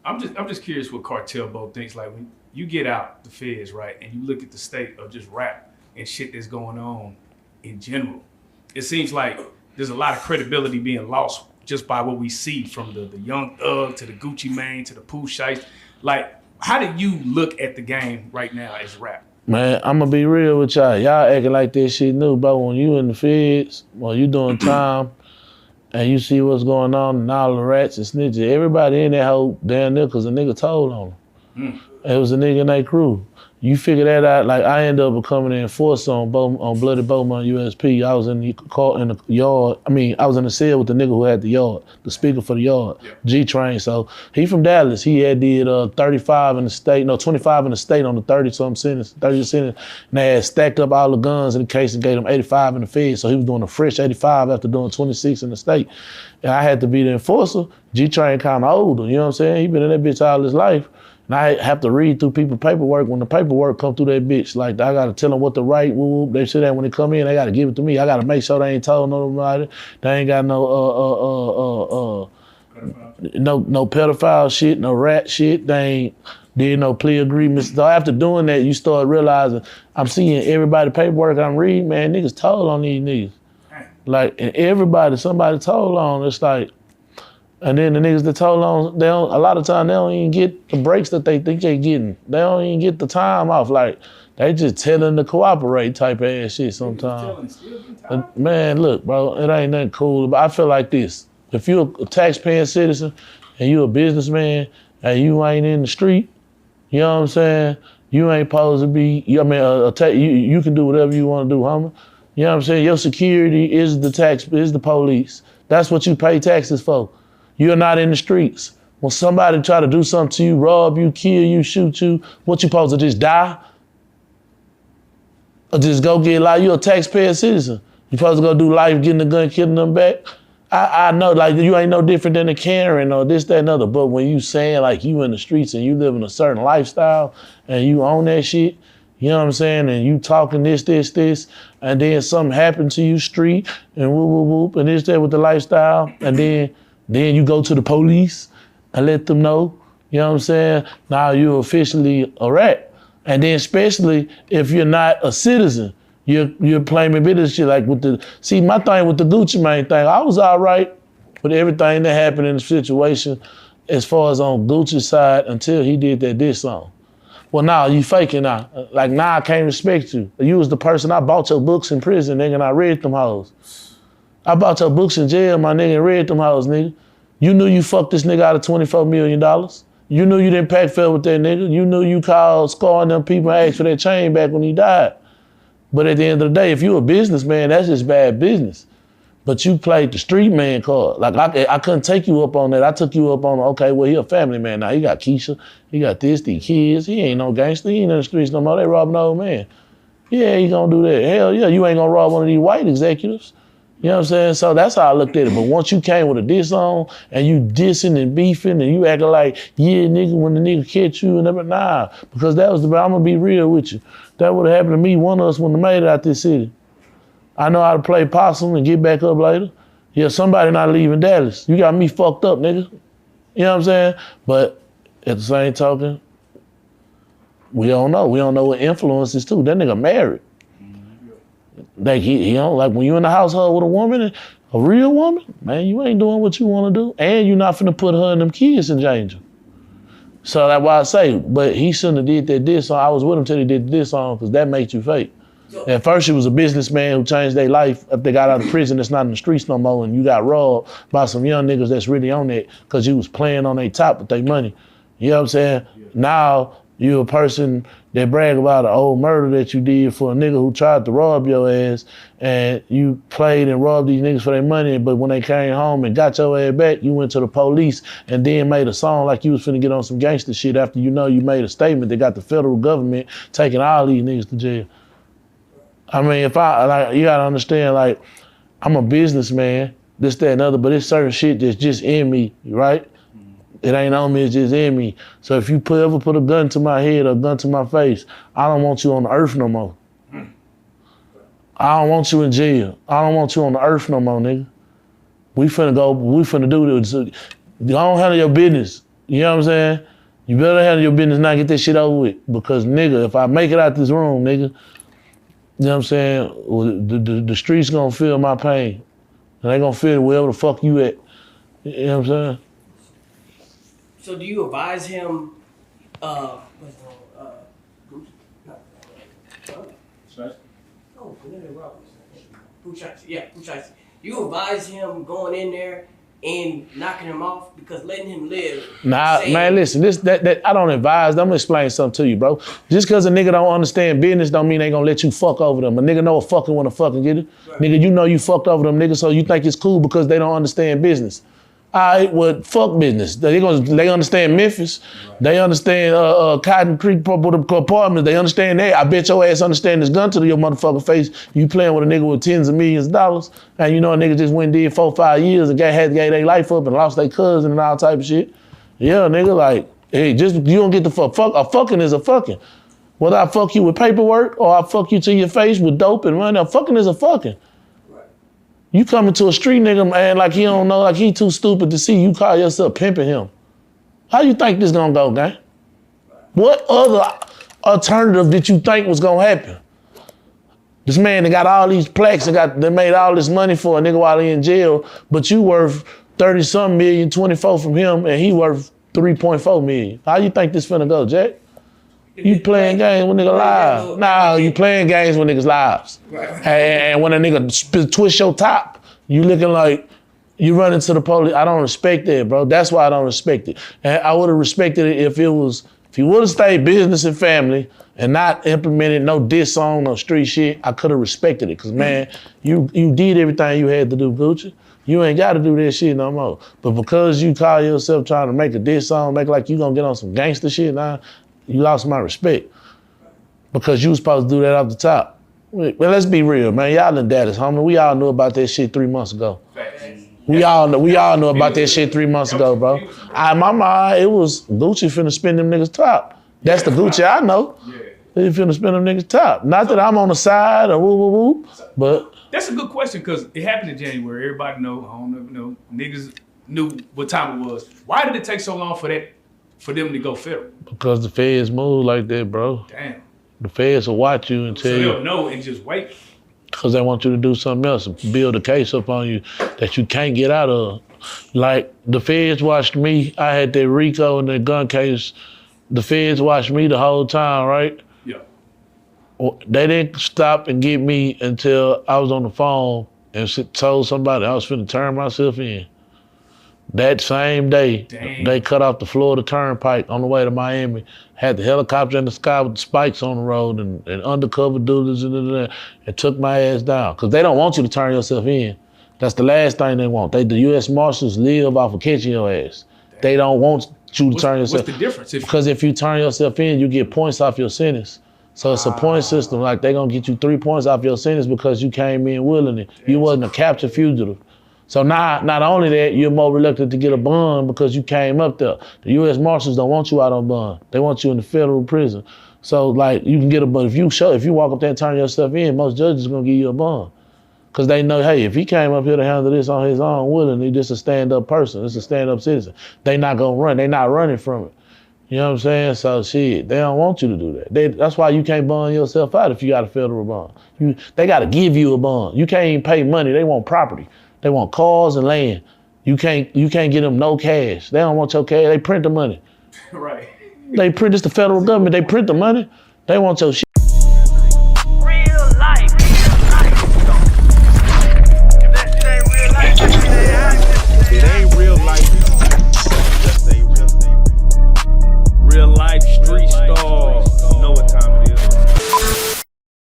I'm just curious what Cartel Bo thinks. Like when you get out the feds, right, and you look at the state of just rap and shit that's going on in general, it seems like there's a lot of credibility being lost just by what we see from the Young Thug to the Gucci Mane to the Pooh Shiesty. Like, how do you look at the game right now as rap? Man, I'm gonna be real with y'all. Y'all acting like this shit new, bro. When you in the feds, when you doing time, and you see what's going on and all the rats and snitches, everybody in that whole damn nigga, cause a nigga told on them. It was a nigga in that crew. You figure that out, like I ended up becoming an enforcer on Bloody Beaumont USP. I was in the yard. I mean, I was in the cell with the nigga who had the yard, the speaker for the yard, G-Train. So he from Dallas. He had did 35 in the state, no, 25 in the state on the 30-something sentence, 30 sentence. And they had stacked up all the guns in the case and gave him 85 in the Fed. So he was doing a fresh 85 after doing 26 in the state. And I had to be the enforcer. G-Train kind of older, you know what I'm saying? He been in that bitch all his life. And I have to read through people's paperwork. When the paperwork come through that bitch, like I gotta tell them what to write. Whoop. They say that when they come in, they gotta give it to me. I gotta make sure they ain't told nobody. They ain't got no pedophile shit, no rat shit. They ain't did no plea agreements. So after doing that, you start realizing I'm seeing everybody paperwork I'm reading. Man, niggas told on these niggas. Like, and everybody, somebody told on. It's like. And then the niggas that told on, a lot of time they don't even get the breaks that they think they getting. They don't even get the time off. Like, they just telling to cooperate type of ass shit sometimes. Man, look, bro, it ain't nothing cool. But I feel like this. If you're a taxpaying citizen and you a businessman and you ain't in the street, you know what I'm saying? You ain't supposed to be, you can do whatever you want to do, homie. You know what I'm saying? Your security is the police. That's what you pay taxes for. You're not in the streets. When somebody try to do something to you, rob you, kill you, shoot you, what you supposed to just die? Or just go get life? You're a taxpayer citizen. You supposed to go do life, getting the gun, killing them back? I know, like, you ain't no different than a Karen or this, that, and other, but when you saying like you in the streets and you living a certain lifestyle and you own that shit, you know what I'm saying? And you talking this, and then something happened to you street and whoop, whoop, whoop, and this, that with the lifestyle, and then you go to the police and let them know, you know what I'm saying? Now you're officially a rat. And then especially if you're not a citizen, you're claiming business shit like see my thing with the Gucci Mane thing, I was all right with everything that happened in the situation as far as on Gucci's side until he did that diss song. Well, now you faking now. Like now I can't respect you. You was the person, I bought your books in prison, nigga, and I read them hoes. I bought your books in jail, my nigga, and read them hoes, nigga. You knew you fucked this nigga out of $24 million. You knew you didn't pack fair with that nigga. You knew you called Scar and them people and asked for that chain back when he died. But at the end of the day, if you a businessman, that's just bad business. But you played the street man card. Like I couldn't take you up on that. I took you up on, okay, well, he a family man now. He got Keisha, he got this, these kids. He ain't no gangster. He ain't in the streets no more. They robbing an old man. Yeah, he gonna do that. Hell yeah, you ain't gonna rob one of these white executives. You know what I'm saying? So that's how I looked at it. But once you came with a diss on and you dissing and beefing and you acting like, yeah, nigga, when the nigga catch you and everything, nah. Because that was I'm gonna be real with you. That would have happened to me, one of us wouldn't have made it out this city. I know how to play possum and get back up later. Yeah, somebody not leaving Dallas. You got me fucked up, nigga. You know what I'm saying? But at the same token, we don't know. We don't know what influences too. That nigga married. Like he don't, like when you in the household with a woman, a real woman, man, you ain't doing what you want to do, and you're not finna put her and them kids in danger. So that's why I say, but he shouldn't have did that diss song. I was with him till he did this song because that makes you fake. At first, he was a businessman who changed their life after they got out of prison. That's not in the streets no more, and you got robbed by some young niggas that's really on that because you was playing on their top with their money. You know what I'm saying? Yeah. Now you a person that brag about an old murder that you did for a nigga who tried to rob your ass, and you played and robbed these niggas for their money, but when they came home and got your ass back, you went to the police and then made a song like you was finna get on some gangster shit after you know you made a statement that got the federal government taking all these niggas to jail. I mean, you gotta understand, like, I'm a businessman, this, that, and other, but it's certain shit that's just in me, right? It ain't on me, it's just in me. So if you ever put a gun to my head or a gun to my face, I don't want you on the earth no more. I don't want you in jail. I don't want you on the earth no more, nigga. We finna do this. You don't handle your business. You know what I'm saying? You better handle your business now, get this shit over with. Because nigga, if I make it out this room, nigga, you know what I'm saying? Well, the streets gonna feel my pain. And they gonna feel wherever the fuck you at. You know what I'm saying? So do you advise him, Pooh Shiesty. You advise him going in there and knocking him off because letting him live. Nah, man, listen, that I don't advise. I'm gonna explain something to you, bro. Just cause a nigga don't understand business don't mean they gonna let you fuck over them. A nigga know a fucking wanna fucking get it. Right. Nigga, you know you fucked over them niggas, so you think it's cool because they don't understand business. All right, well, fuck business. They understand Memphis. Right. They understand Cotton Creek apartments. They understand that. I bet your ass understand this gun to your motherfucking face. You playing with a nigga with tens of millions of dollars, and you know a nigga just went and did 4-5 years and gave their life up and lost their cousin and all type of shit. Yeah, nigga, like, hey, just you don't get the fuck. A fucking is a fucking. Whether I fuck you with paperwork or I fuck you to your face with dope and money, a fucking is a fucking. You coming to a street nigga, man, like he don't know, like he too stupid to see you call yourself pimping him. How you think this gonna go, gang? What other alternative did you think was gonna happen? This man that got all these plaques and they made all this money for a nigga while he in jail, but you worth 30-something million, 24 from him, and he worth 3.4 million. How you think this finna go, Jack? You playing games with niggas' lives. Nah, you playing games with niggas' lives. Right. And when a nigga twist your top, you looking like you run into the police. I don't respect that, bro. That's why I don't respect it. And I would have respected it if you would have stayed business and family and not implemented no diss song, no street shit, I could have respected it. Cause man, you did everything you had to do, Gucci. You ain't gotta do that shit no more. But because you call yourself trying to make a diss song, make like you gonna get on some gangster shit now, you lost my respect because you was supposed to do that off the top. Well, let's be real, man. Y'all in Dallas, homie. We all knew about that shit 3 months ago. We all know about that shit 3 months ago, bro. In my mind, it was Gucci finna spin them niggas top. That's the Gucci I know. He finna spin them niggas top. Not that I'm on the side or woo, but. That's a good question because it happened in January. Everybody know, I don't know, niggas knew what time it was. Why did it take so long for them to go federal? Because the feds move like that, bro. Damn. The feds will watch you and tell you. So they'll know and just wait. Because they want you to do something else and build a case up on you that you can't get out of. Like, the feds watched me. I had that RICO and that gun case. The feds watched me the whole time, right? Yeah. They didn't stop and get me until I was on the phone and told somebody I was finna turn myself in. That same day, Dang. They cut off the Florida turnpike on the way to Miami, had the helicopter in the sky with the spikes on the road and undercover dudes and took my ass down. Because they don't want you to turn yourself in. That's the last thing they want. The U.S. Marshals live off of catching your ass. Dang. They don't want you to turn yourself in. What's the difference? Because if you turn yourself in, you get points off your sentence. So it's a point system. Like they gonna get you 3 points off your sentence because you came in willingly. You wasn't a captured fugitive. So now, not only that, you're more reluctant to get a bond because you came up there. The U.S. Marshals don't want you out on bond. They want you in the federal prison. So like you can get a bond. If you walk up there and turn yourself in, most judges are gonna give you a bond. Cause they know, hey, if he came up here to handle this on his own willingly, this is a stand-up person, this is a stand-up citizen. They not gonna run, they not running from it. You know what I'm saying? So shit, they don't want you to do that. That's why you can't bond yourself out if you got a federal bond. They gotta give you a bond. You can't even pay money, they want property. They want cars and land. You can't get them no cash. They don't want your cash. They print the money. Right. It's the federal government. They print the money. They want your shit.